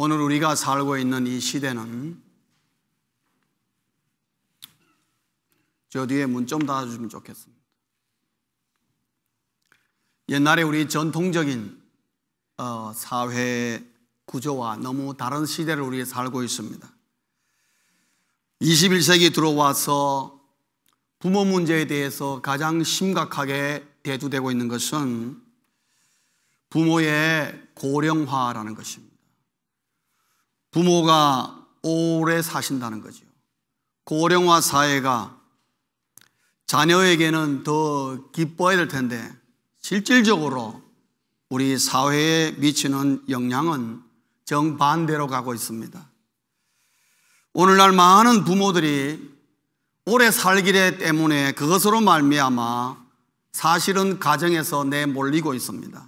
오늘 우리가 살고 있는 이 시대는, 저 뒤에 문 좀 닫아주면 좋겠습니다. 옛날에 우리 전통적인 사회 구조와 너무 다른 시대를 우리가 살고 있습니다. 21세기 들어와서 부모 문제에 대해서 가장 심각하게 대두되고 있는 것은 부모의 고령화라는 것입니다. 부모가 오래 사신다는 거죠. 고령화 사회가 자녀에게는 더 기뻐야 될 텐데 실질적으로 우리 사회에 미치는 영향은 정반대로 가고 있습니다. 오늘날 많은 부모들이 오래 살기 때문에 그것으로 말미암아 사실은 가정에서 내몰리고 있습니다.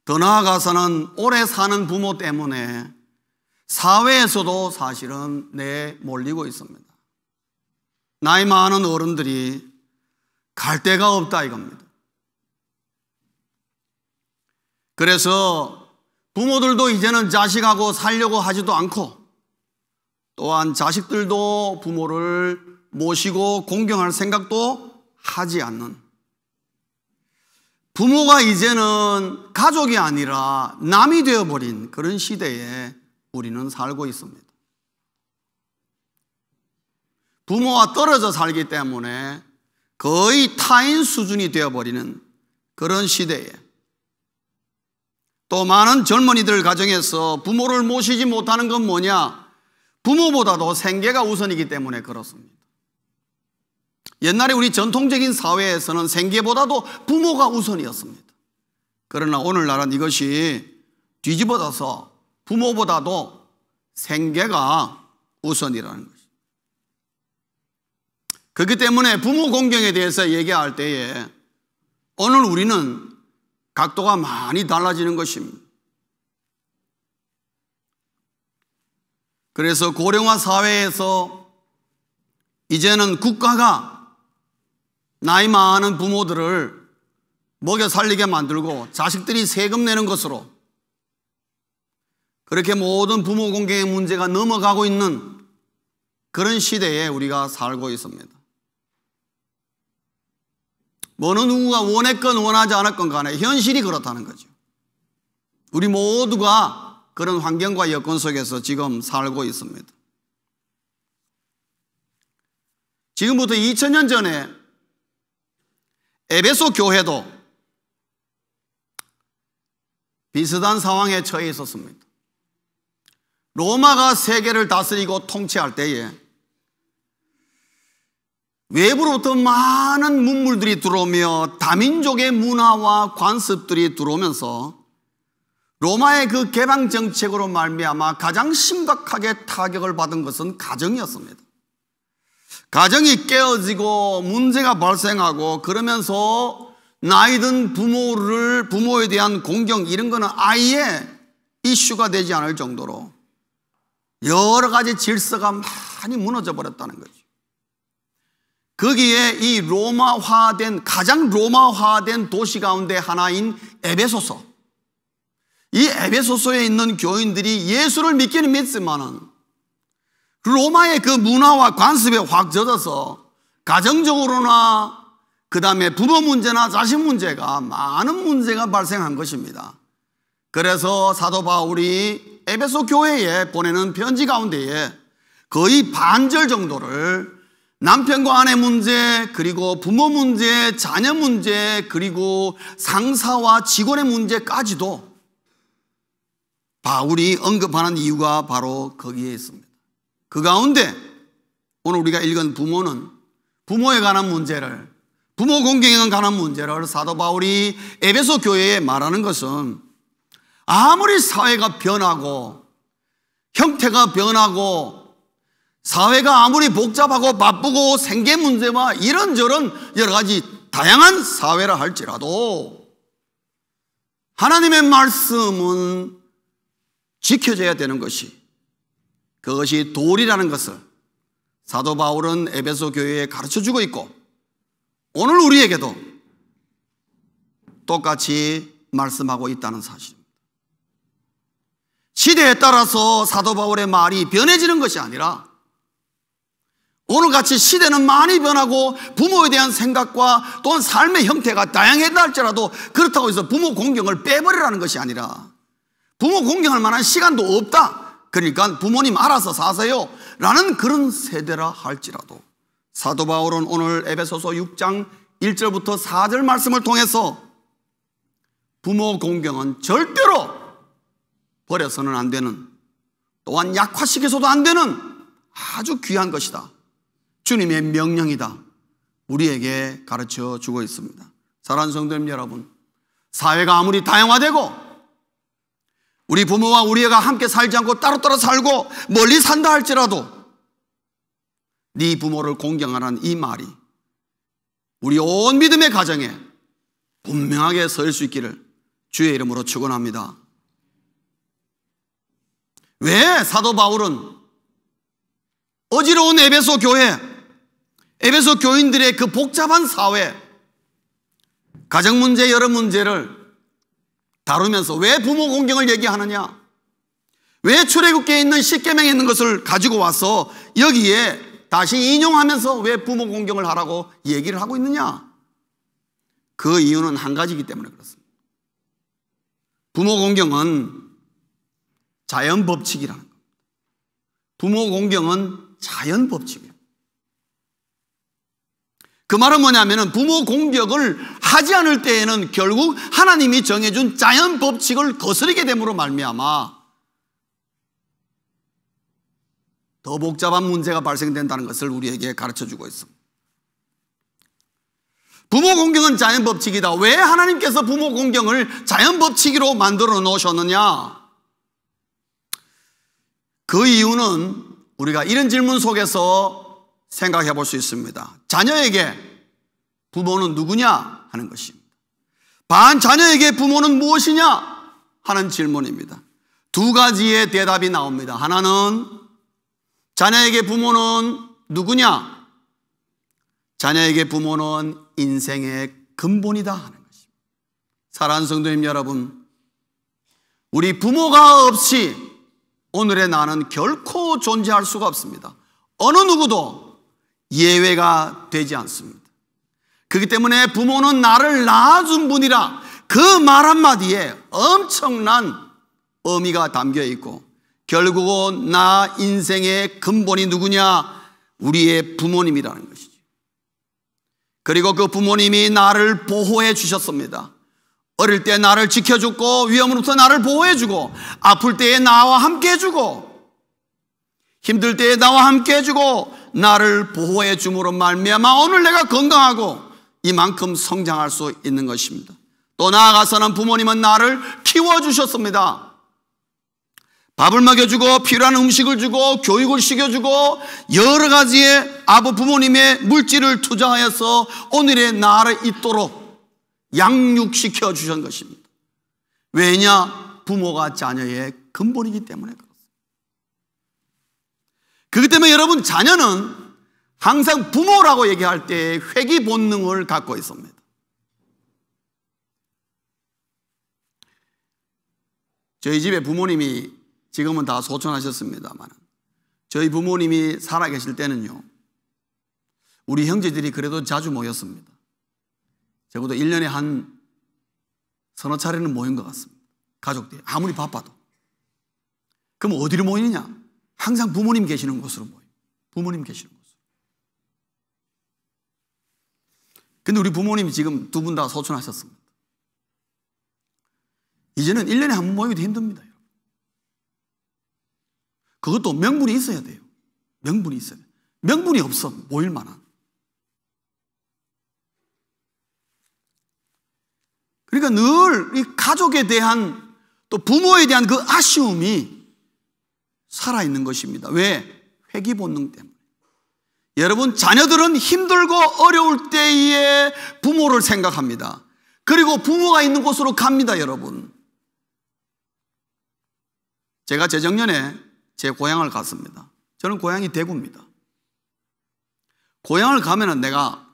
더 나아가서는 오래 사는 부모 때문에 사회에서도 사실은 내몰리고 있습니다. 나이 많은 어른들이 갈 데가 없다 이겁니다. 그래서 부모들도 이제는 자식하고 살려고 하지도 않고, 또한 자식들도 부모를 모시고 공경할 생각도 하지 않는, 부모가 이제는 가족이 아니라 남이 되어버린 그런 시대에 우리는 살고 있습니다. 부모와 떨어져 살기 때문에 거의 타인 수준이 되어버리는 그런 시대에, 또 많은 젊은이들 가정에서 부모를 모시지 못하는 건 뭐냐? 부모보다도 생계가 우선이기 때문에 그렇습니다. 옛날에 우리 전통적인 사회에서는 생계보다도 부모가 우선이었습니다. 그러나 오늘날은 이것이 뒤집어져서 부모보다도 생계가 우선이라는 것입니다. 그렇기 때문에 부모 공경에 대해서 얘기할 때에 오늘 우리는 각도가 많이 달라지는 것입니다. 그래서 고령화 사회에서 이제는 국가가 나이 많은 부모들을 먹여 살리게 만들고 자식들이 세금 내는 것으로 그렇게 모든 부모 공경의 문제가 넘어가고 있는 그런 시대에 우리가 살고 있습니다. 어느 누구가 원했건 원하지 않았건 간에 현실이 그렇다는 거죠. 우리 모두가 그런 환경과 여건 속에서 지금 살고 있습니다. 지금부터 2000년 전에 에베소 교회도 비슷한 상황에 처해 있었습니다. 로마가 세계를 다스리고 통치할 때에 외부로부터 많은 문물들이 들어오며 다민족의 문화와 관습들이 들어오면서 로마의 그 개방 정책으로 말미암아 가장 심각하게 타격을 받은 것은 가정이었습니다. 가정이 깨어지고 문제가 발생하고, 그러면서 나이든 부모에 대한 공경, 이런 거는 아예 이슈가 되지 않을 정도로 여러 가지 질서가 많이 무너져 버렸다는 거죠. 거기에 이 가장 로마화된 도시 가운데 하나인 에베소서, 이 에베소서에 있는 교인들이 예수를 믿기는 믿지만은 로마의 그 문화와 관습에 확 젖어서 가정적으로나 그 다음에 부모 문제나 자식 문제가 많은 문제가 발생한 것입니다. 그래서 사도 바울이 에베소 교회에 보내는 편지 가운데에 거의 반절 정도를 남편과 아내 문제, 그리고 부모 문제, 자녀 문제, 그리고 상사와 직원의 문제까지도 바울이 언급하는 이유가 바로 거기에 있습니다. 그 가운데 오늘 우리가 읽은 부모는 부모에 관한 문제를, 부모 공경에 관한 문제를 사도 바울이 에베소 교회에 말하는 것은 아무리 사회가 변하고 형태가 변하고 사회가 아무리 복잡하고 바쁘고 생계 문제와 이런저런 여러 가지 다양한 사회라 할지라도 하나님의 말씀은 지켜져야 되는 것이, 그것이 도리라는 것을 사도 바울은 에베소 교회에 가르쳐주고 있고, 오늘 우리에게도 똑같이 말씀하고 있다는 사실입니다. 시대에 따라서 사도 바울의 말이 변해지는 것이 아니라 오늘같이 시대는 많이 변하고 부모에 대한 생각과 또한 삶의 형태가 다양하다 할지라도 그렇다고 해서 부모 공경을 빼버리라는 것이 아니라 부모 공경할 만한 시간도 없다, 그러니까 부모님 알아서 사세요 라는 그런 세대라 할지라도 사도 바울은 오늘 에베소서 6장 1절부터 4절 말씀을 통해서 부모 공경은 절대로 버려서는 안 되는, 또한 약화시켜서도 안 되는 아주 귀한 것이다, 주님의 명령이다, 우리에게 가르쳐 주고 있습니다. 사랑하는 성도님 여러분, 사회가 아무리 다양화되고 우리 부모와 우리 애가 함께 살지 않고 따로따로 살고 멀리 산다 할지라도 네 부모를 공경하라는 이 말이 우리 온 믿음의 가정에 분명하게 설 수 있기를 주의 이름으로 축원합니다. 왜 사도 바울은 어지러운 에베소 교회, 에베소 교인들의 그 복잡한 사회, 가정 문제, 여러 문제를 다루면서 왜 부모 공경을 얘기하느냐, 왜 출애굽기에 있는 십계명에 있는 것을 가지고 와서 여기에 다시 인용하면서 왜 부모 공경을 하라고 얘기를 하고 있느냐? 그 이유는 한 가지이기 때문에 그렇습니다. 부모 공경은 자연 법칙이라는 겁니다. 부모 공경은 자연 법칙이에요. 그 말은 뭐냐면 부모 공경을 하지 않을 때에는 결국 하나님이 정해준 자연 법칙을 거스르게 됨으로 말미암아 더 복잡한 문제가 발생된다는 것을 우리에게 가르쳐주고 있습니다. 부모 공경은 자연 법칙이다. 왜 하나님께서 부모 공경을 자연 법칙으로 만들어 놓으셨느냐? 그 이유는 우리가 이런 질문 속에서 생각해 볼 수 있습니다. 자녀에게 부모는 누구냐 하는 것입니다. 자녀에게 부모는 무엇이냐 하는 질문입니다. 두 가지의 대답이 나옵니다. 하나는 자녀에게 부모는 누구냐? 자녀에게 부모는 인생의 근본이다 하는 것입니다. 사랑하는 성도님 여러분, 우리 부모가 없이 오늘의 나는 결코 존재할 수가 없습니다. 어느 누구도 예외가 되지 않습니다. 그렇기 때문에 부모는 나를 낳아준 분이라 그 말 한마디에 엄청난 의미가 담겨 있고 결국은 나 인생의 근본이 누구냐? 우리의 부모님이라는 것이죠. 그리고 그 부모님이 나를 보호해 주셨습니다. 어릴 때 나를 지켜주고 위험으로부터 나를 보호해주고 아플 때에 나와 함께 해주고 힘들 때에 나와 함께 해주고 나를 보호해 줌으로 말미암아 오늘 내가 건강하고 이만큼 성장할 수 있는 것입니다. 또 나아가서는 부모님은 나를 키워주셨습니다. 밥을 먹여주고 필요한 음식을 주고 교육을 시켜주고 여러 가지의 부모님의 물질을 투자하여서 오늘의 나를 있도록 양육시켜 주신 것입니다. 왜냐? 부모가 자녀의 근본이기 때문에 그렇습니다. 그렇기 때문에 여러분, 자녀는 항상 부모라고 얘기할 때 회귀 본능을 갖고 있습니다. 저희 집에 부모님이 지금은 다 소천하셨습니다만 저희 부모님이 살아계실 때는요, 우리 형제들이 그래도 자주 모였습니다. 적어도 1년에 한 서너 차례는 모인 것 같습니다. 가족들이 아무리 바빠도. 그럼 어디로 모이느냐? 항상 부모님 계시는 곳으로 모여요. 부모님 계시는 곳으로. 근데 우리 부모님이 지금 두 분 다 소천하셨습니다. 이제는 1년에 한 번 모이기도 힘듭니다. 그것도 명분이 있어야 돼요. 명분이 있어야 돼요. 명분이 없어 모일 만한. 그러니까 늘 이 가족에 대한 또 부모에 대한 그 아쉬움이 살아있는 것입니다. 왜? 회귀 본능 때문에. 여러분, 자녀들은 힘들고 어려울 때에 부모를 생각합니다. 그리고 부모가 있는 곳으로 갑니다, 여러분. 제가 재작년에 제 고향을 갔습니다. 저는 고향이 대구입니다. 고향을 가면은 내가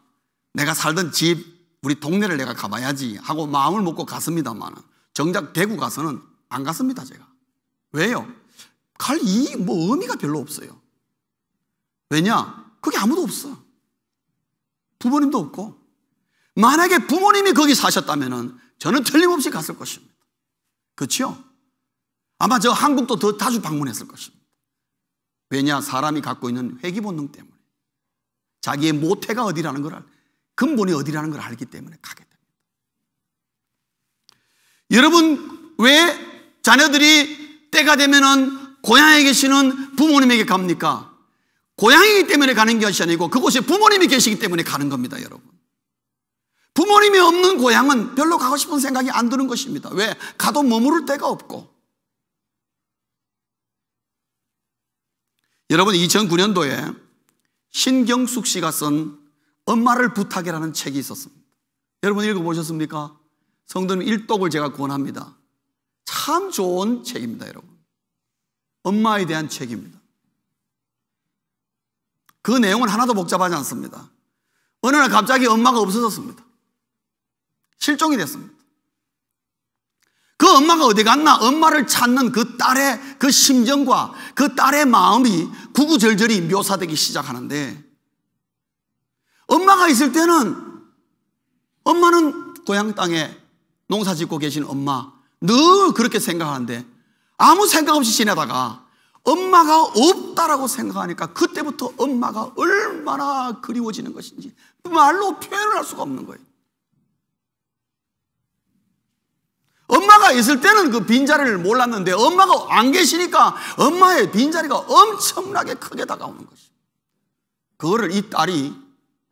살던 집, 우리 동네를 내가 가봐야지 하고 마음을 먹고 갔습니다만 정작 대구 가서는 안 갔습니다, 제가. 왜요? 갈 의미가 별로 없어요. 왜냐? 거기 아무도 없어. 부모님도 없고. 만약에 부모님이 거기 사셨다면 저는 틀림없이 갔을 것입니다. 그렇죠? 아마 저 한국도 더 자주 방문했을 것입니다. 왜냐? 사람이 갖고 있는 회귀 본능 때문에. 자기의 모태가 어디라는 걸, 근본이 어디라는 걸 알기 때문에 가게 됩니다. 여러분, 왜 자녀들이 때가 되면은 고향에 계시는 부모님에게 갑니까? 고향이기 때문에 가는 것이 아니고 그곳에 부모님이 계시기 때문에 가는 겁니다, 여러분. 부모님이 없는 고향은 별로 가고 싶은 생각이 안 드는 것입니다. 왜? 가도 머무를 데가 없고. 여러분, 2009년도에 신경숙 씨가 쓴 엄마를 부탁해라는 책이 있었습니다. 여러분 읽어보셨습니까? 성도님 일독을 제가 권합니다. 참 좋은 책입니다, 여러분. 엄마에 대한 책입니다. 그 내용은 하나도 복잡하지 않습니다. 어느 날 갑자기 엄마가 없어졌습니다. 실종이 됐습니다. 그 엄마가 어디 갔나? 엄마를 찾는 그 딸의 그 심정과 그 딸의 마음이 구구절절히 묘사되기 시작하는데, 엄마가 있을 때는 엄마는 고향 땅에 농사 짓고 계신 엄마, 늘 그렇게 생각하는데 아무 생각 없이 지내다가 엄마가 없다라고 생각하니까 그때부터 엄마가 얼마나 그리워지는 것인지 말로 표현을 할 수가 없는 거예요. 엄마가 있을 때는 그 빈자리를 몰랐는데 엄마가 안 계시니까 엄마의 빈자리가 엄청나게 크게 다가오는 것입니다. 그거를 이 딸이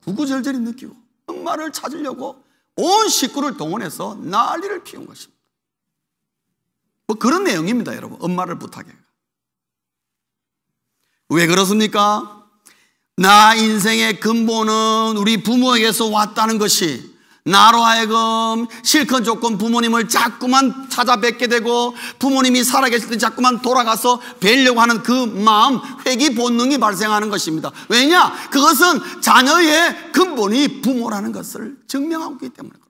구구절절히 느끼고 엄마를 찾으려고 온 식구를 동원해서 난리를 피운 것입니다. 뭐 그런 내용입니다, 여러분. 엄마를 부탁해. 왜 그렇습니까? 나 인생의 근본은 우리 부모에게서 왔다는 것이, 나로 하여금 실컷 좋건 부모님을 자꾸만 찾아뵙게 되고 부모님이 살아계실 때 자꾸만 돌아가서 뵈려고 하는 그 마음, 회귀 본능이 발생하는 것입니다. 왜냐? 그것은 자녀의 근본이 부모라는 것을 증명하고 있기 때문에 그렇습니다.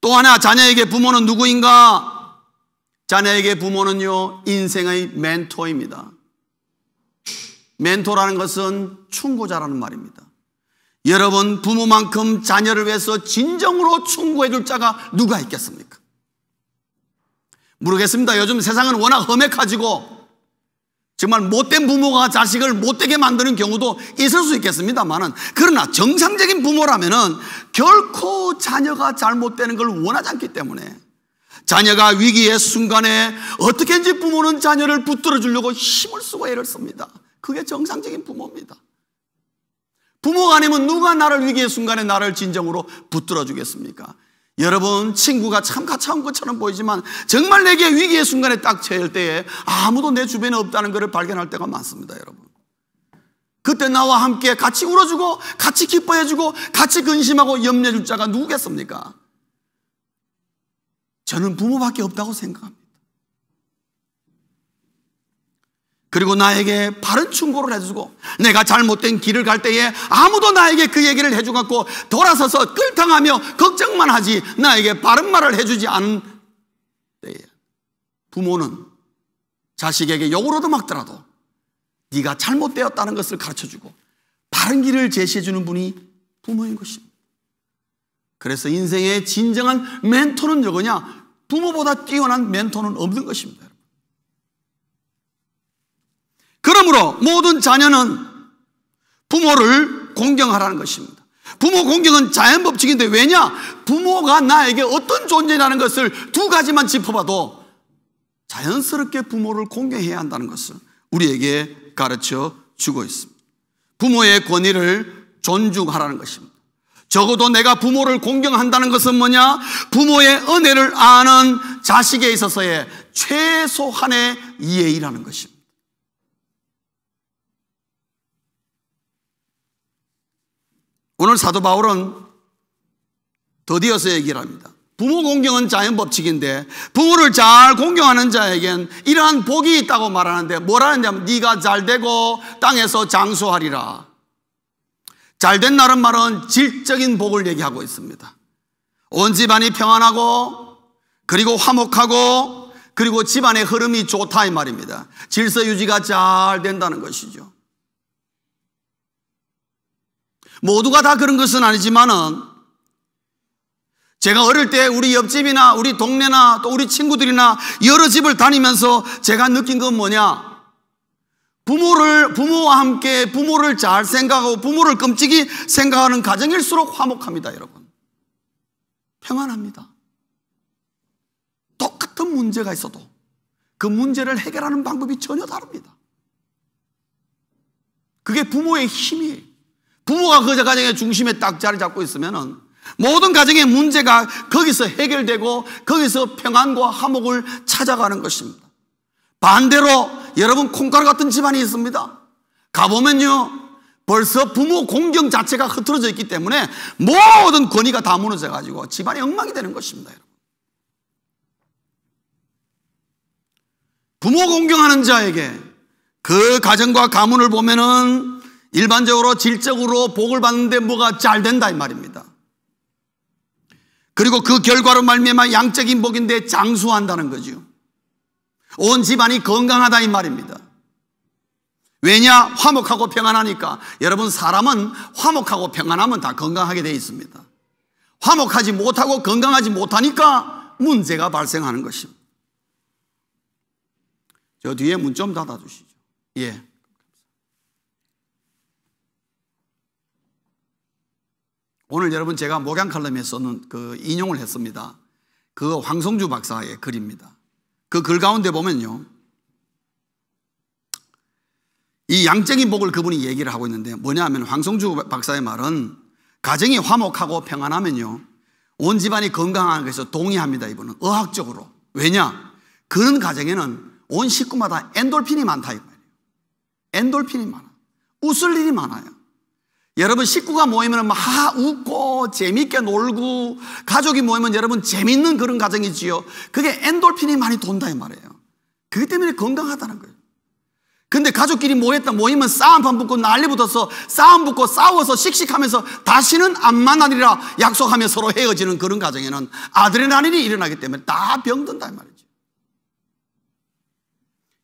또 하나, 자녀에게 부모는 누구인가? 자녀에게 부모는요, 인생의 멘토입니다. 멘토라는 것은 충고자라는 말입니다. 여러분, 부모만큼 자녀를 위해서 진정으로 충고해 줄 자가 누가 있겠습니까? 모르겠습니다. 요즘 세상은 워낙 험해가지고 정말 못된 부모가 자식을 못되게 만드는 경우도 있을 수 있겠습니다만은, 그러나 정상적인 부모라면은 결코 자녀가 잘못되는 걸 원하지 않기 때문에 자녀가 위기의 순간에 어떻게든지 부모는 자녀를 붙들어 주려고 힘을 쓰고 애를 씁니다. 그게 정상적인 부모입니다. 부모가 아니면 누가 나를 위기의 순간에 나를 진정으로 붙들어 주겠습니까? 여러분, 친구가 참 가차운 것처럼 보이지만 정말 내게 위기의 순간에 딱 처할 때에 아무도 내 주변에 없다는 것을 발견할 때가 많습니다, 여러분. 그때 나와 함께 같이 울어주고 같이 기뻐해주고 같이 근심하고 염려해줄 자가 누구겠습니까? 저는 부모밖에 없다고 생각합니다. 그리고 나에게 바른 충고를 해주고 내가 잘못된 길을 갈 때에 아무도 나에게 그 얘기를 해주고 돌아서서 끌탕하며 걱정만 하지 나에게 바른 말을 해주지 않은 때에 부모는 자식에게 욕을 얻어먹더라도 네가 잘못되었다는 것을 가르쳐주고 바른 길을 제시해주는 분이 부모인 것입니다. 그래서 인생의 진정한 멘토는 누구냐? 부모보다 뛰어난 멘토는 없는 것입니다. 그러므로 모든 자녀는 부모를 공경하라는 것입니다. 부모 공경은 자연법칙인데, 왜냐? 부모가 나에게 어떤 존재라는 것을 두 가지만 짚어봐도 자연스럽게 부모를 공경해야 한다는 것을 우리에게 가르쳐 주고 있습니다. 부모의 권위를 존중하라는 것입니다. 적어도 내가 부모를 공경한다는 것은 뭐냐? 부모의 은혜를 아는 자식에 있어서의 최소한의 예의라는 것입니다. 오늘 사도 바울은 더디어서 얘기를 합니다. 부모 공경은 자연법칙인데 부모를 잘 공경하는 자에겐 이러한 복이 있다고 말하는데, 뭐라는냐면 네가 잘되고 땅에서 장수하리라. 잘된다는 말은 질적인 복을 얘기하고 있습니다. 온 집안이 평안하고 그리고 화목하고 그리고 집안의 흐름이 좋다 이 말입니다. 질서 유지가 잘 된다는 것이죠. 모두가 다 그런 것은 아니지만은 제가 어릴 때 우리 옆집이나 우리 동네나 또 우리 친구들이나 여러 집을 다니면서 제가 느낀 건 뭐냐? 부모와 함께 부모를 잘 생각하고 부모를 끔찍이 생각하는 가정일수록 화목합니다, 여러분. 평안합니다. 똑같은 문제가 있어도 그 문제를 해결하는 방법이 전혀 다릅니다. 그게 부모의 힘이에요. 부모가 그 가정의 중심에 딱 자리 잡고 있으면은 모든 가정의 문제가 거기서 해결되고 거기서 평안과 화목을 찾아가는 것입니다. 반대로 여러분 콩가루 같은 집안이 있습니다. 가보면요 벌써 부모 공경 자체가 흐트러져 있기 때문에 모든 권위가 다 무너져 가지고 집안이 엉망이 되는 것입니다. 여러분. 부모 공경하는 자에게 그 가정과 가문을 보면은 일반적으로 질적으로 복을 받는데 뭐가 잘 된다 이 말입니다. 그리고 그 결과로 말미암아 양적인 복인데 장수한다는 거죠. 온 집안이 건강하다 이 말입니다. 왜냐? 화목하고 평안하니까. 여러분 사람은 화목하고 평안하면 다 건강하게 되어 있습니다. 화목하지 못하고 건강하지 못하니까 문제가 발생하는 것입니다. 저 뒤에 문 좀 닫아주시죠. 예. 오늘 여러분 제가 목양 칼럼에서는 그 인용을 했습니다. 그 황성주 박사의 글입니다. 그 글 가운데 보면요 이 양적인 복을 그분이 얘기를 하고 있는데 뭐냐 하면 황성주 박사의 말은 가정이 화목하고 평안하면요 온 집안이 건강한 것에서 동의합니다. 이분은 의학적으로. 왜냐? 그런 가정에는 온 식구마다 엔돌핀이 많다 이 말이에요. 엔돌핀이 많아. 웃을 일이 많아요. 여러분 식구가 모이면 막 웃고 재미있게 놀고 가족이 모이면 여러분 재미있는 그런 가정이지요. 그게 엔돌핀이 많이 돈다 이 말이에요. 그렇기 때문에 건강하다는 거예요. 근데 가족끼리 모이면 싸움판 붙고 난리 붙어서 싸움 붙고 싸워서 씩씩하면서 다시는 안 만나리라 약속하며 서로 헤어지는 그런 가정에는 아드레날린이 일어나기 때문에 다 병든다 이 말이죠.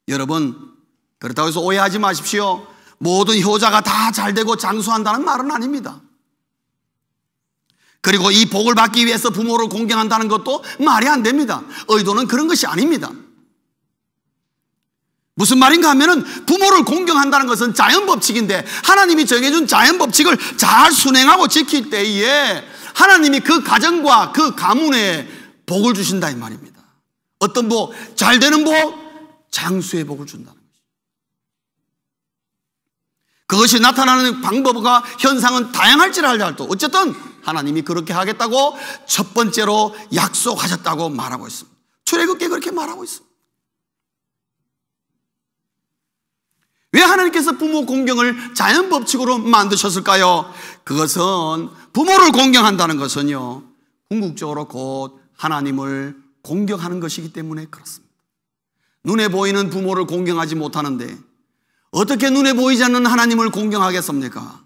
여러분 그렇다고 해서 오해하지 마십시오. 모든 효자가 다 잘되고 장수한다는 말은 아닙니다. 그리고 이 복을 받기 위해서 부모를 공경한다는 것도 말이 안 됩니다. 의도는 그런 것이 아닙니다. 무슨 말인가 하면은 부모를 공경한다는 것은 자연법칙인데 하나님이 정해준 자연법칙을 잘 순행하고 지킬 때에 하나님이 그 가정과 그 가문에 복을 주신다 이 말입니다. 어떤 복? 잘되는 복, 장수의 복을 준다는 거죠. 그것이 나타나는 방법과 현상은 다양할지라도 어쨌든 하나님이 그렇게 하겠다고 첫 번째로 약속하셨다고 말하고 있습니다. 출애굽기에 그렇게 말하고 있습니다. 왜 하나님께서 부모 공경을 자연법칙으로 만드셨을까요? 그것은 부모를 공경한다는 것은요 궁극적으로 곧 하나님을 공경하는 것이기 때문에 그렇습니다. 눈에 보이는 부모를 공경하지 못하는데 어떻게 눈에 보이지 않는 하나님을 공경하겠습니까?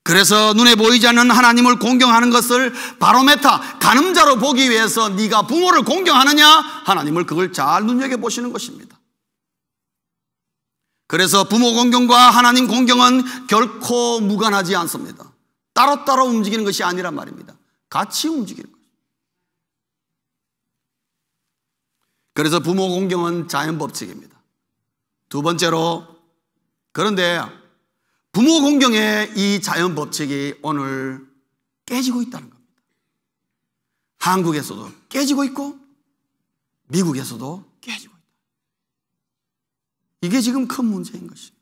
그래서 눈에 보이지 않는 하나님을 공경하는 것을 바로메타, 가늠자로 보기 위해서 네가 부모를 공경하느냐? 하나님을 그걸 잘 눈여겨보시는 것입니다. 그래서 부모 공경과 하나님 공경은 결코 무관하지 않습니다. 따로따로 움직이는 것이 아니란 말입니다. 같이 움직이는 거죠. 그래서 부모 공경은 자연법칙입니다. 두 번째로, 그런데 부모 공경의 이 자연법칙이 오늘 깨지고 있다는 겁니다. 한국에서도 깨지고 있고 미국에서도 깨지고 있다. 이게 지금 큰 문제인 것입니다.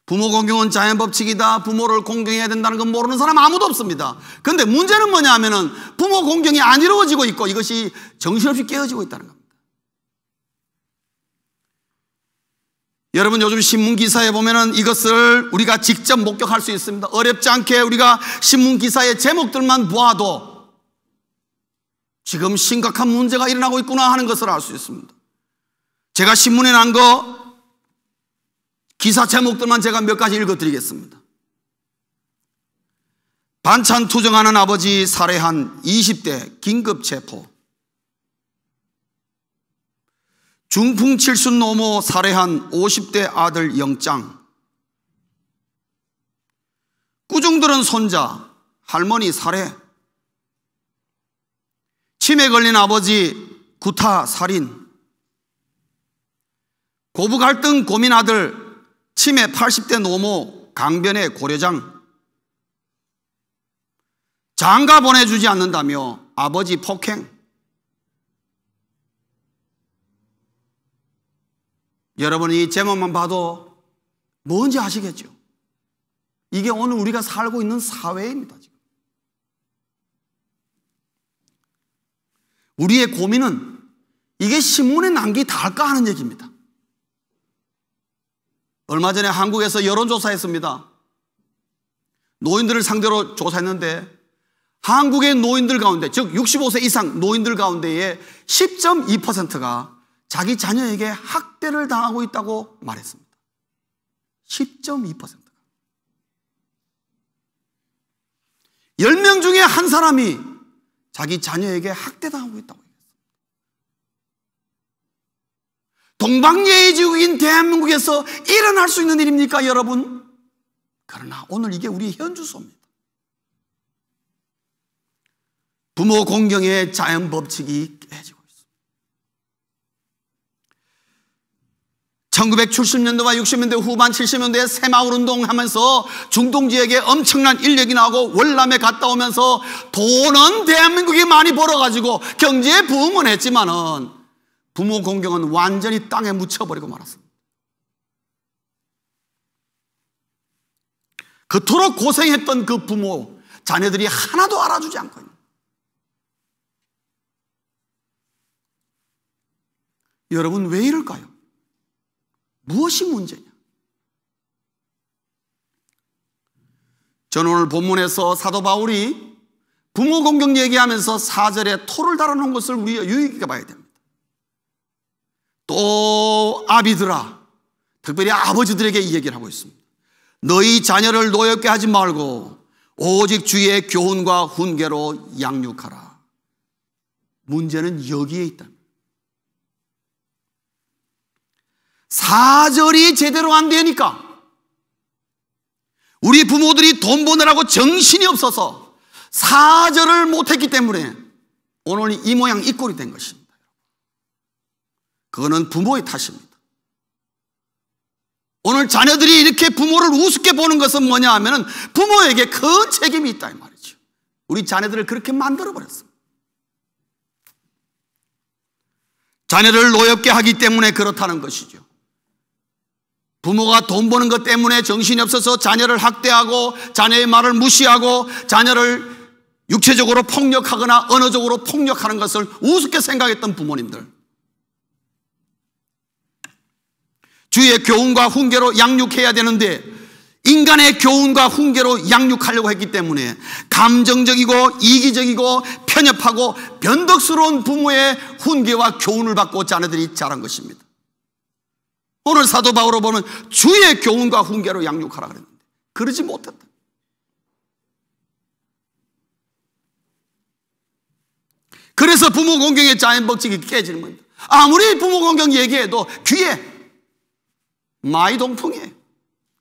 부모 공경은 자연법칙이다. 부모를 공경해야 된다는 건 모르는 사람 아무도 없습니다. 그런데 문제는 뭐냐 하면은 부모 공경이 안 이루어지고 있고 이것이 정신없이 깨어지고 있다는 겁니다. 여러분 요즘 신문기사에 보면은 이것을 우리가 직접 목격할 수 있습니다. 어렵지 않게 우리가 신문기사의 제목들만 보아도 지금 심각한 문제가 일어나고 있구나 하는 것을 알 수 있습니다. 제가 신문에 난 거 기사 제목들만 제가 몇 가지 읽어드리겠습니다. 반찬 투정하는 아버지 살해한 20대 긴급 체포. 중풍칠순 노모 살해한 50대 아들 영장. 꾸중들은 손자, 할머니 살해. 치매 걸린 아버지 구타 살인. 고부 갈등 고민 아들 치매 80대 노모 강변의 고려장. 장가 보내주지 않는다며 아버지 폭행. 여러분이 이 제목만 봐도 뭔지 아시겠죠? 이게 오늘 우리가 살고 있는 사회입니다. 지금. 우리의 고민은 이게 신문에 난 게 다할까 하는 얘기입니다. 얼마 전에 한국에서 여론조사했습니다. 노인들을 상대로 조사했는데 한국의 노인들 가운데, 즉 65세 이상 노인들 가운데의 10.2%가 자기 자녀에게 학대를 당하고 있다고 말했습니다. 10.2%가. 10명 중에 한 사람이 자기 자녀에게 학대당하고 있다고 얘기했습니다. 동방예의지국인 대한민국에서 일어날 수 있는 일입니까, 여러분? 그러나 오늘 이게 우리의 현주소입니다. 부모 공경의 자연 법칙이 깨지고 있습니다. 1970년대와 60년대 후반 70년대에 새마을운동 하면서 중동 지역에 엄청난 인력이 나오고 월남에 갔다 오면서 돈은 대한민국이 많이 벌어가지고 경제에 부흥은 했지만은 부모 공경은 완전히 땅에 묻혀버리고 말았습니다. 그토록 고생했던 그 부모, 자녀들이 하나도 알아주지 않고 있는. 여러분, 왜 이럴까요? 무엇이 문제냐? 저는 오늘 본문에서 사도 바울이 부모 공경 얘기하면서 4절에 토를 달아놓은 것을 우리가 유익 있게 봐야 됩니다. 또 아비들아, 특별히 아버지들에게 이 얘기를 하고 있습니다. 너희 자녀를 노엽게 하지 말고 오직 주의 교훈과 훈계로 양육하라. 문제는 여기에 있다. 4절이 제대로 안 되니까 우리 부모들이 돈 버느라고 정신이 없어서 4절을 못했기 때문에 오늘 이 모양 이 꼴이 된 것입니다. 그거는 부모의 탓입니다. 오늘 자녀들이 이렇게 부모를 우습게 보는 것은 뭐냐 하면 부모에게 큰 책임이 있다 이 말이죠. 우리 자녀들을 그렇게 만들어버렸습니다. 자녀를 노엽게 하기 때문에 그렇다는 것이죠. 부모가 돈 버는 것 때문에 정신이 없어서 자녀를 학대하고 자녀의 말을 무시하고 자녀를 육체적으로 폭력하거나 언어적으로 폭력하는 것을 우습게 생각했던 부모님들, 주의 교훈과 훈계로 양육해야 되는데 인간의 교훈과 훈계로 양육하려고 했기 때문에 감정적이고 이기적이고 편협하고 변덕스러운 부모의 훈계와 교훈을 받고 자녀들이 자란 것입니다. 오늘 사도 바울을 보면 주의 교훈과 훈계로 양육하라 그랬는데 그러지 못했다. 그래서 부모 공경의 자연 법칙이 깨지는 겁니다. 아무리 부모 공경 얘기해도 귀에 마이동풍이에요.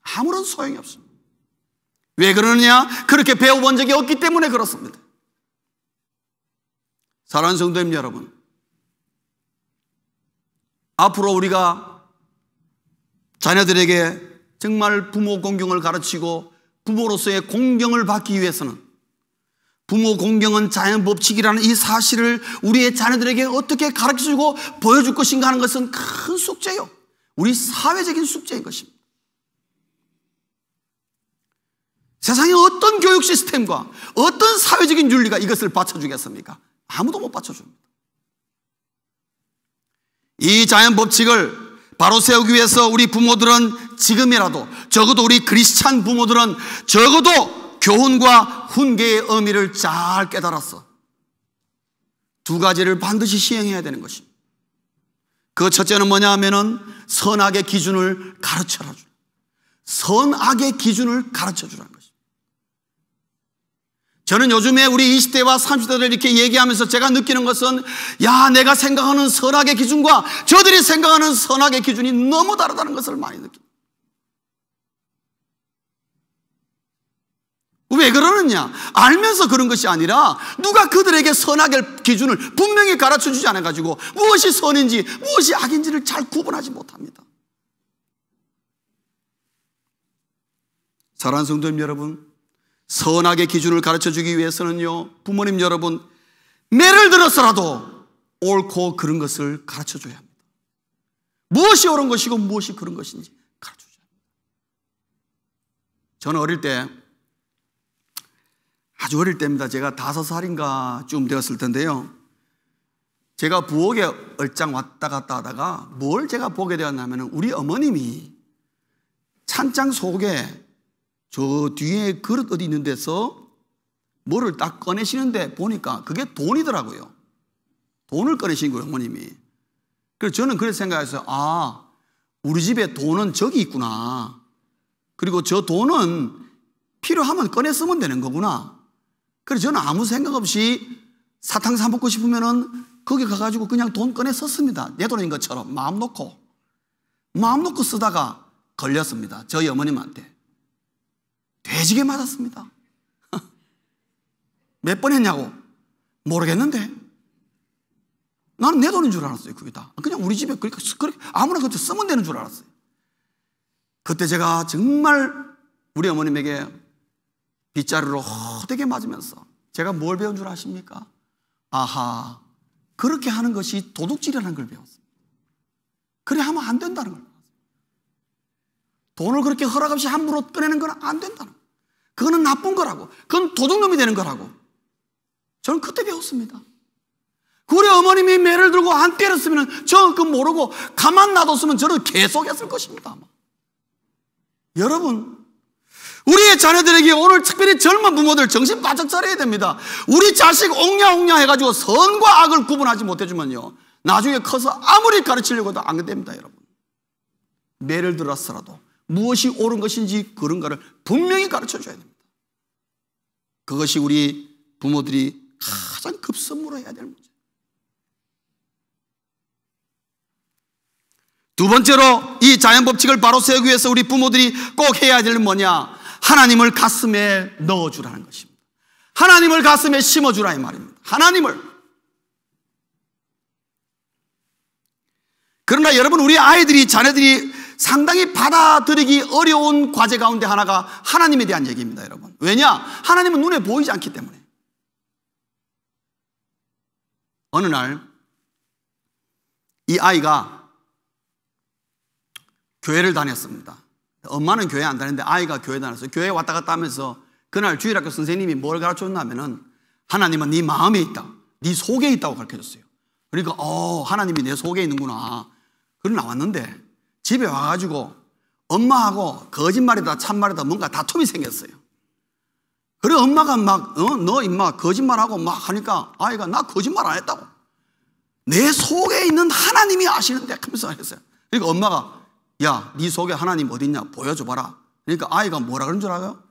아무런 소용이 없습니다. 왜 그러느냐? 그렇게 배워본 적이 없기 때문에 그렇습니다. 사랑하는 성도님 여러분, 앞으로 우리가 자녀들에게 정말 부모 공경을 가르치고 부모로서의 공경을 받기 위해서는 부모 공경은 자연 법칙이라는 이 사실을 우리의 자녀들에게 어떻게 가르쳐주고 보여줄 것인가 하는 것은 큰 숙제요. 우리 사회적인 숙제인 것입니다. 세상에 어떤 교육 시스템과 어떤 사회적인 윤리가 이것을 받쳐주겠습니까? 아무도 못 받쳐줍니다. 이 자연 법칙을 바로 세우기 위해서 우리 부모들은 지금이라도, 적어도 우리 크리스찬 부모들은 적어도 교훈과 훈계의 의미를 잘 깨달았어. 두 가지를 반드시 시행해야 되는 것입니다. 그 첫째는 뭐냐 하면은 선악의 기준을 가르쳐라. 선악의 기준을 가르쳐 주라는 것입니다. 저는 요즘에 우리 20대와 30대들 이렇게 얘기하면서 제가 느끼는 것은, 야, 내가 생각하는 선악의 기준과 저들이 생각하는 선악의 기준이 너무 다르다는 것을 많이 느낍니다. 왜 그러느냐? 알면서 그런 것이 아니라 누가 그들에게 선악의 기준을 분명히 가르쳐주지 않아가지고 무엇이 선인지 무엇이 악인지를 잘 구분하지 못합니다. 사랑하는 성도님 여러분, 선악의 기준을 가르쳐주기 위해서는요, 부모님 여러분, 매를 들어서라도 옳고 그른 것을 가르쳐줘야 합니다. 무엇이 옳은 것이고 무엇이 그른 것인지 가르쳐줘야 합니다. 저는 어릴 때, 아주 어릴 때입니다. 제가 5살인가 쯤 되었을 텐데요, 제가 부엌에 얼짱 왔다 갔다 하다가 뭘 제가 보게 되었냐면, 우리 어머님이 찬장 속에 저 뒤에 그릇 어디 있는 데서 뭐를 딱 꺼내시는데 보니까 그게 돈이더라고요. 돈을 꺼내신 거예요, 어머님이. 그래서 저는 그렇게 생각했어요. 아, 우리 집에 돈은 저기 있구나. 그리고 저 돈은 필요하면 꺼내 쓰면 되는 거구나. 그래서 저는 아무 생각 없이 사탕 사 먹고 싶으면은 거기 가가지고 그냥 돈 꺼내 썼습니다. 내 돈인 것처럼 마음 놓고 쓰다가 걸렸습니다. 저희 어머님한테. 돼지게 맞았습니다. 몇 번 했냐고? 모르겠는데. 나는 내 돈인 줄 알았어요, 그게 다. 그냥 우리 집에 그렇게 아무나 그렇게 쓰면 되는 줄 알았어요. 그때 제가 정말 우리 어머님에게 빗자루로 호되게 맞으면서 제가 뭘 배운 줄 아십니까? 아하, 그렇게 하는 것이 도둑질이라는 걸 배웠습니다. 그래 하면 안 된다는 걸. 돈을 그렇게 허락 없이 함부로 꺼내는 건 안 된다는 거예요. 그거는 나쁜 거라고. 그건 도둑놈이 되는 거라고. 저는 그때 배웠습니다. 우리 어머님이 매를 들고 안 때렸으면 저 그거 모르고 가만 놔뒀으면 저는 계속 했을 것입니다. 아마. 여러분, 우리의 자녀들에게 오늘 특별히 젊은 부모들 정신 바짝 차려야 됩니다. 우리 자식 옹냐옹냐 해가지고 선과 악을 구분하지 못해주면요, 나중에 커서 아무리 가르치려고 해도 안 됩니다. 여러분, 매를 들었더라도 무엇이 옳은 것인지 그런가를 분명히 가르쳐줘야 됩니다. 그것이 우리 부모들이 가장 급선무로 해야 될 문제. 두 번째로 이 자연법칙을 바로 세우기 위해서 우리 부모들이 꼭 해야 될 뭐냐? 하나님을 가슴에 넣어주라는 것입니다. 하나님을 가슴에 심어주라 이 말입니다. 하나님을. 그러나 여러분, 우리 아이들이, 자녀들이 상당히 받아들이기 어려운 과제 가운데 하나가 하나님에 대한 얘기입니다, 여러분. 왜냐? 하나님은 눈에 보이지 않기 때문에. 어느 날 이 아이가 교회를 다녔습니다. 엄마는 교회 안 다녔는데 아이가 교회 다녔어요. 교회 왔다 갔다 하면서 그날 주일학교 선생님이 뭘 가르쳐줬냐면은, 하나님은 네 마음에 있다, 네 속에 있다고 가르쳐줬어요. 그러니까 하나님이 내 속에 있는구나. 그러 나왔는데 집에 와가지고 엄마하고 거짓말이다 참말이다 뭔가 다툼이 생겼어요. 그래 엄마가 막 너 임마 거짓말하고 막 하니까 아이가 나 거짓말 안 했다고, 내 속에 있는 하나님이 아시는데 하면서 했어요. 그러니까 엄마가, 야, 네 속에 하나님 어디 있냐 보여줘봐라. 그러니까 아이가 뭐라 그런 줄 알아요?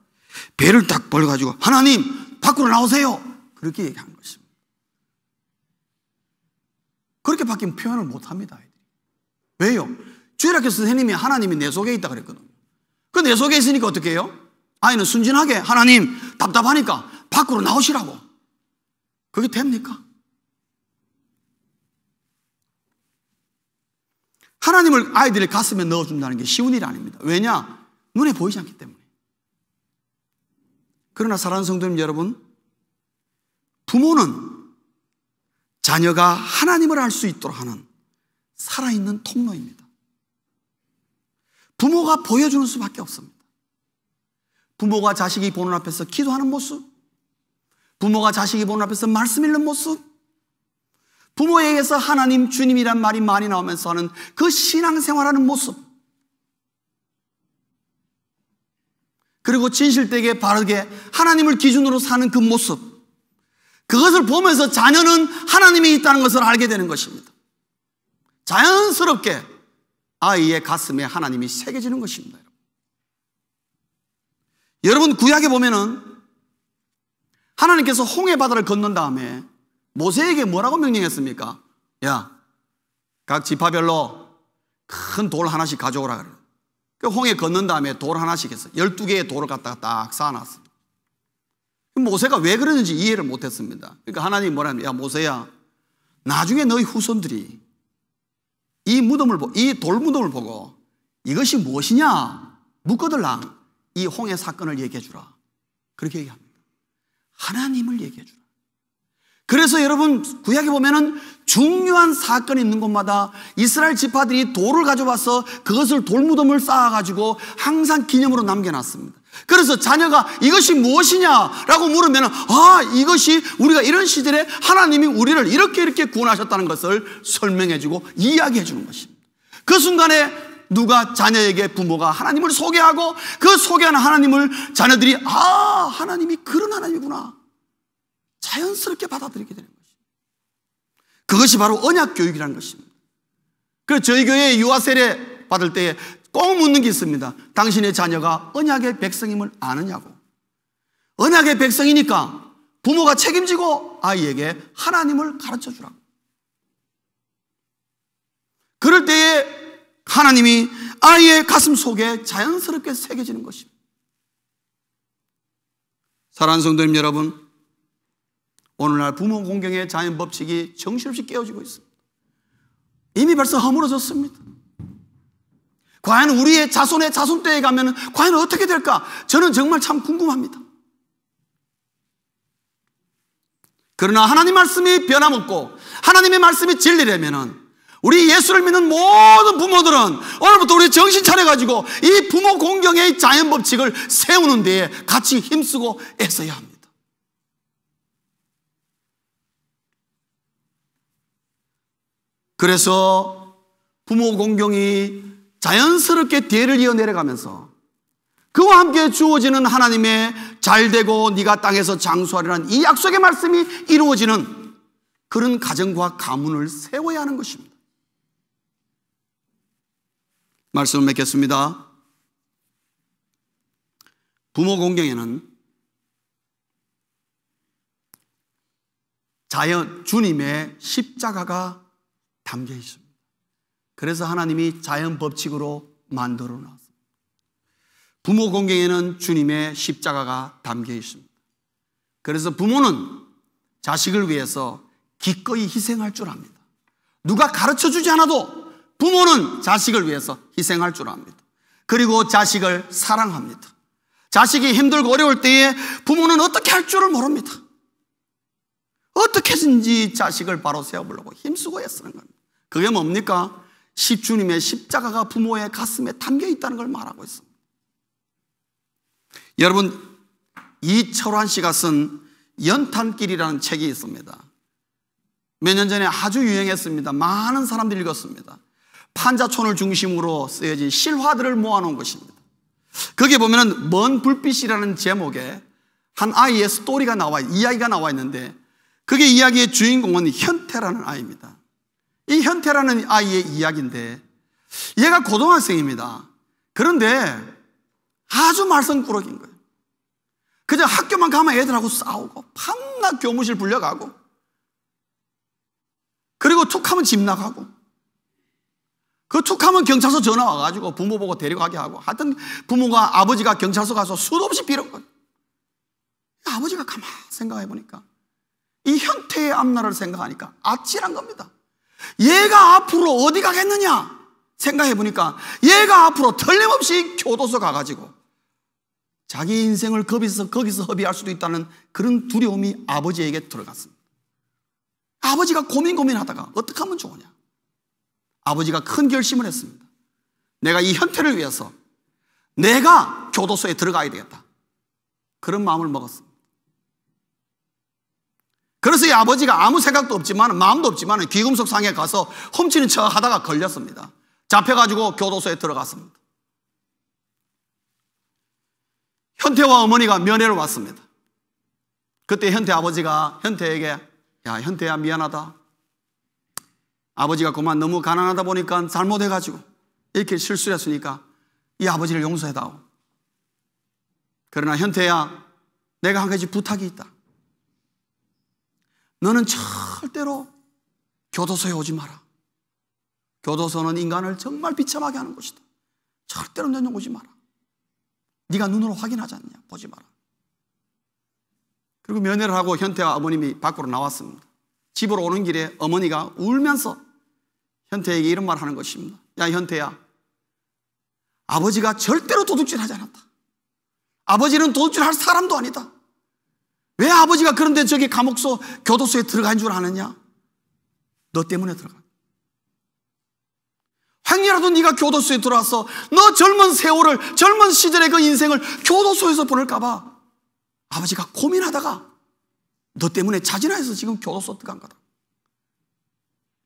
배를 딱 벌려가지고, 하나님 밖으로 나오세요, 그렇게 얘기한 것입니다. 그렇게 밖에 표현을 못합니다, 아이들이. 왜요? 주일학교 선생님이 하나님이 내 속에 있다 그랬거든요. 그 내 속에 있으니까 어떻게 해요? 아이는 순진하게, 하나님 답답하니까 밖으로 나오시라고. 그게 됩니까? 하나님을 아이들의 가슴에 넣어준다는 게 쉬운 일이 아닙니다. 왜냐? 눈에 보이지 않기 때문에. 그러나 사랑하는 성도님 여러분, 부모는 자녀가 하나님을 알 수 있도록 하는 살아있는 통로입니다. 부모가 보여주는 수밖에 없습니다. 부모가 자식이 보는 앞에서 기도하는 모습, 부모가 자식이 보는 앞에서 말씀 읽는 모습, 부모에게서 하나님, 주님이란 말이 많이 나오면서 하는 그 신앙생활하는 모습, 그리고 진실되게 바르게 하나님을 기준으로 사는 그 모습, 그것을 보면서 자녀는 하나님이 있다는 것을 알게 되는 것입니다. 자연스럽게 아이의 가슴에 하나님이 새겨지는 것입니다. 여러분, 구약에 보면은 하나님께서 홍해 바다를 건넌 다음에 모세에게 뭐라고 명령했습니까? 야, 각 지파별로 큰 돌 하나씩 가져오라 그래요. 그 홍해 건넌 다음에 돌 하나씩 했어요. 12개의 돌을 갖다가 딱 쌓아놨어요. 모세가 왜 그러는지 이해를 못했습니다. 그러니까 하나님이 뭐라면, 야 모세야, 나중에 너희 후손들이 이 돌무덤을 보고 이것이 무엇이냐 묻거들랑 이 홍해 사건을 얘기해 주라. 그렇게 얘기합니다. 하나님을 얘기해 주라. 그래서 여러분 구약에 보면은 중요한 사건이 있는 곳마다 이스라엘 지파들이 돌을 가져와서 그것을 돌무덤을 쌓아가지고 항상 기념으로 남겨놨습니다. 그래서 자녀가 이것이 무엇이냐라고 물으면 이것이 우리가 이런 시절에 하나님이 우리를 이렇게 구원하셨다는 것을 설명해주고 이야기해주는 것입니다. 그 순간에 누가 자녀에게 부모가 하나님을 소개하고 그 소개하는 하나님을 자녀들이 하나님이 그런 하나님이구나 자연스럽게 받아들이게 되는 것입니다. 그것이 바로 언약 교육이라는 것입니다. 그래서 저희 교회에 유아 세례 받을 때에 꼭 묻는 게 있습니다. 당신의 자녀가 언약의 백성임을 아느냐고. 언약의 백성이니까 부모가 책임지고 아이에게 하나님을 가르쳐 주라고. 그럴 때에 하나님이 아이의 가슴 속에 자연스럽게 새겨지는 것입니다. 사랑하는 성도님 여러분, 오늘날 부모 공경의 자연 법칙이 정신없이 깨어지고 있습니다. 이미 벌써 허물어졌습니다. 과연 우리의 자손의 자손때에 가면 과연 어떻게 될까? 저는 정말 참 궁금합니다. 그러나 하나님 말씀이 변함없고 하나님의 말씀이 진리라면 우리 예수를 믿는 모든 부모들은 오늘부터 우리 정신 차려가지고 이 부모 공경의 자연 법칙을 세우는 데에 같이 힘쓰고 애써야 합니다. 그래서 부모 공경이 자연스럽게 대를 이어 내려가면서 그와 함께 주어지는 하나님의 잘되고 네가 땅에서 장수하리라는 이 약속의 말씀이 이루어지는 그런 가정과 가문을 세워야 하는 것입니다. 말씀을 맺겠습니다. 부모 공경에는 주님의 십자가가 담겨 있습니다. 그래서 하나님이 자연 법칙으로 만들어 놨습니다. 부모 공경에는 주님의 십자가가 담겨 있습니다. 그래서 부모는 자식을 위해서 기꺼이 희생할 줄 압니다. 누가 가르쳐 주지 않아도 부모는 자식을 위해서 희생할 줄 압니다. 그리고 자식을 사랑합니다. 자식이 힘들고 어려울 때에 부모는 어떻게 할 줄을 모릅니다. 어떻게든지 자식을 바로 세워보려고 힘쓰고 애쓰는 겁니다. 그게 뭡니까? 주님의 십자가가 부모의 가슴에 담겨 있다는 걸 말하고 있습니다. 여러분, 이철환 씨가 쓴 연탄길이라는 책이 있습니다. 몇 년 전에 아주 유행했습니다. 많은 사람들이 읽었습니다. 판자촌을 중심으로 쓰여진 실화들을 모아놓은 것입니다. 거기에 보면 먼 불빛이라는 제목의 한 아이의 이야기가 나와 있는데 그게 이야기의 주인공은 현태라는 아이입니다. 이 현태라는 아이의 이야기인데 얘가 고등학생입니다. 그런데 아주 말썽꾸러기인 거예요. 그저 학교만 가면 애들하고 싸우고 밤낮 교무실 불려가고 그리고 툭하면 집 나가고 그 툭하면 경찰서 전화 와가지고 부모 보고 데려가게 하고 하여튼 부모가 아버지가 경찰서 가서 수도 없이 빌은 거예요. 아버지가 가만히 생각해 보니까 이 현태의 앞날을 생각하니까 아찔한 겁니다. 얘가 앞으로 어디 가겠느냐 생각해 보니까 얘가 앞으로 틀림없이 교도소 가가지고 자기 인생을 거기서 허비할 수도 있다는 그런 두려움이 아버지에게 들어갔습니다. 아버지가 고민하다가 어떻게 하면 좋으냐. 아버지가 큰 결심을 했습니다. 내가 이 현태를 위해서 내가 교도소에 들어가야 되겠다. 그런 마음을 먹었습니다. 그래서 이 아버지가 아무 생각도 없지만 마음도 없지만 귀금속 상에 가서 훔치는 척 하다가 걸렸습니다. 잡혀가지고 교도소에 들어갔습니다. 현태와 어머니가 면회를 왔습니다. 그때 현태 아버지가 현태에게 야 현태야 미안하다. 아버지가 그만 너무 가난하다 보니까 잘못해가지고 이렇게 실수를 했으니까 이 아버지를 용서해다오. 그러나 현태야 내가 한 가지 부탁이 있다. 너는 절대로 교도소에 오지 마라. 교도소는 인간을 정말 비참하게 하는 곳이다. 절대로 너는 오지 마라. 네가 눈으로 확인하지 않냐? 보지 마라. 그리고 면회를 하고 현태와 어머님이 밖으로 나왔습니다. 집으로 오는 길에 어머니가 울면서 현태에게 이런 말을 하는 것입니다. 야, 현태야, 아버지가 절대로 도둑질하지 않았다. 아버지는 도둑질 할 사람도 아니다. 왜 아버지가 그런데 저기 감옥소 교도소에 들어간 줄 아느냐? 너 때문에 들어가. 행여라도 네가 교도소에 들어와서 너 젊은 세월을, 젊은 시절의 그 인생을 교도소에서 보낼까 봐 아버지가 고민하다가 너 때문에 자진해서 지금 교도소 들어간 거다.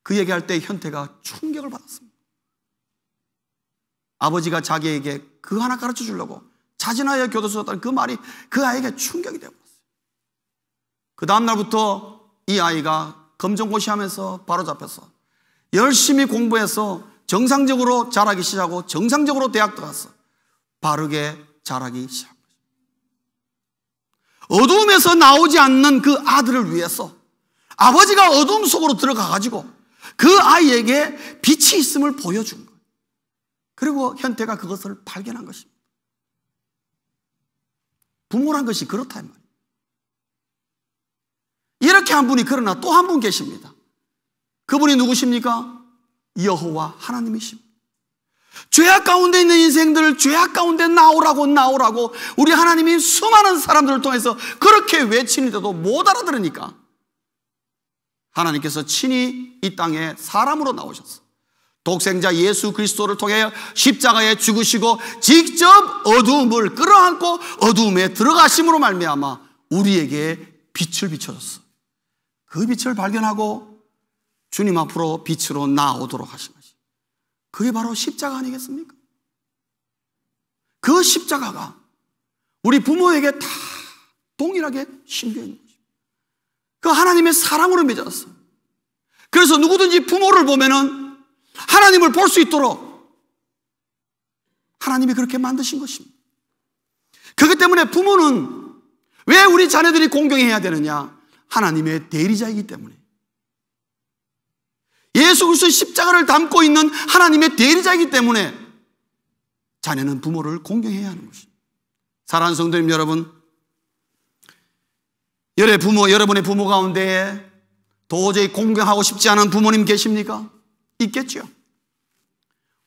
그 얘기할 때 현태가 충격을 받았습니다. 아버지가 자기에게 그 하나 가르쳐 주려고 자진하여 교도소에 갔다는 그 말이 그 아이에게 충격이 되어버렸어요. 그 다음 날부터 이 아이가 검정고시하면서 바로 잡혀서 열심히 공부해서 정상적으로 자라기 시작하고 정상적으로 대학 들어갔어. 바르게 자라기 시작한 거죠. 어두움에서 나오지 않는 그 아들을 위해서 아버지가 어두움 속으로 들어가가지고 그 아이에게 빛이 있음을 보여준 거예요. 그리고 현태가 그것을 발견한 것입니다. 부모란 것이 그렇다 이 말이에요. 이렇게 한 분이 그러나 또 한 분 계십니다. 그분이 누구십니까? 여호와 하나님이십니다. 죄악 가운데 있는 인생들을 죄악 가운데 나오라고 우리 하나님이 수많은 사람들을 통해서 그렇게 외치는데도 못 알아들으니까 하나님께서 친히 이 땅에 사람으로 나오셨어. 독생자 예수 그리스도를 통해 십자가에 죽으시고 직접 어두움을 끌어안고 어두움에 들어가심으로 말미암아 우리에게 빛을 비춰줬어. 그 빛을 발견하고 주님 앞으로 빛으로 나오도록 하신 것이, 그게 바로 십자가 아니겠습니까? 그 십자가가 우리 부모에게 다 동일하게 심겨 있는 것입니다. 그 하나님의 사랑으로 맺었어. 그래서 누구든지 부모를 보면은 하나님을 볼 수 있도록 하나님이 그렇게 만드신 것입니다. 그렇기 때문에 부모는 왜 우리 자녀들이 공경해야 되느냐? 하나님의 대리자이기 때문에. 예수 그리스도의 십자가를 담고 있는 하나님의 대리자이기 때문에 자녀는 부모를 공경해야 하는 것입니다. 사랑하는 성도님 여러분, 여러분의 부모 가운데 도저히 공경하고 싶지 않은 부모님 계십니까? 있겠죠.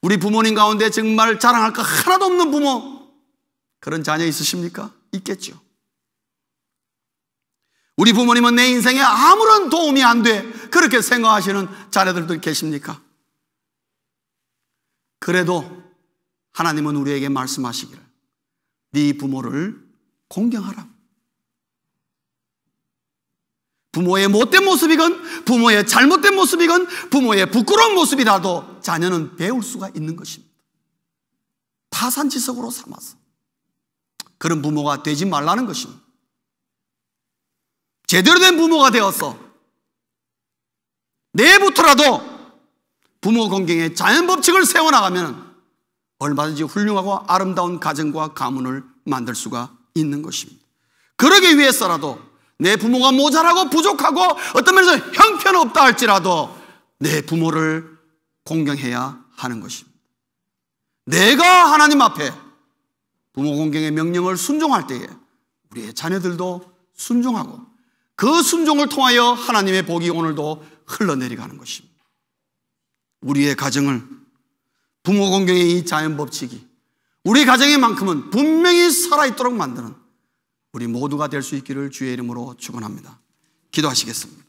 우리 부모님 가운데 정말 자랑할 거 하나도 없는 부모, 그런 자녀 있으십니까? 있겠죠. 우리 부모님은 내 인생에 아무런 도움이 안 돼, 그렇게 생각하시는 자녀들도 계십니까? 그래도 하나님은 우리에게 말씀하시기를 네 부모를 공경하라. 부모의 못된 모습이건 부모의 잘못된 모습이건 부모의 부끄러운 모습이라도 자녀는 배울 수가 있는 것입니다. 타산지석으로 삼아서 그런 부모가 되지 말라는 것입니다. 제대로 된 부모가 되어서 내부터라도 부모 공경의 자연법칙을 세워나가면 얼마든지 훌륭하고 아름다운 가정과 가문을 만들 수가 있는 것입니다. 그러기 위해서라도 내 부모가 모자라고 부족하고 어떤 면에서 형편없다 할지라도 내 부모를 공경해야 하는 것입니다. 내가 하나님 앞에 부모 공경의 명령을 순종할 때에 우리의 자녀들도 순종하고 그 순종을 통하여 하나님의 복이 오늘도 흘러내려가는 것입니다. 우리의 가정을 부모 공경의 이 자연법칙이 우리 가정의 만큼은 분명히 살아있도록 만드는 우리 모두가 될 수 있기를 주의 이름으로 축원합니다. 기도하시겠습니다.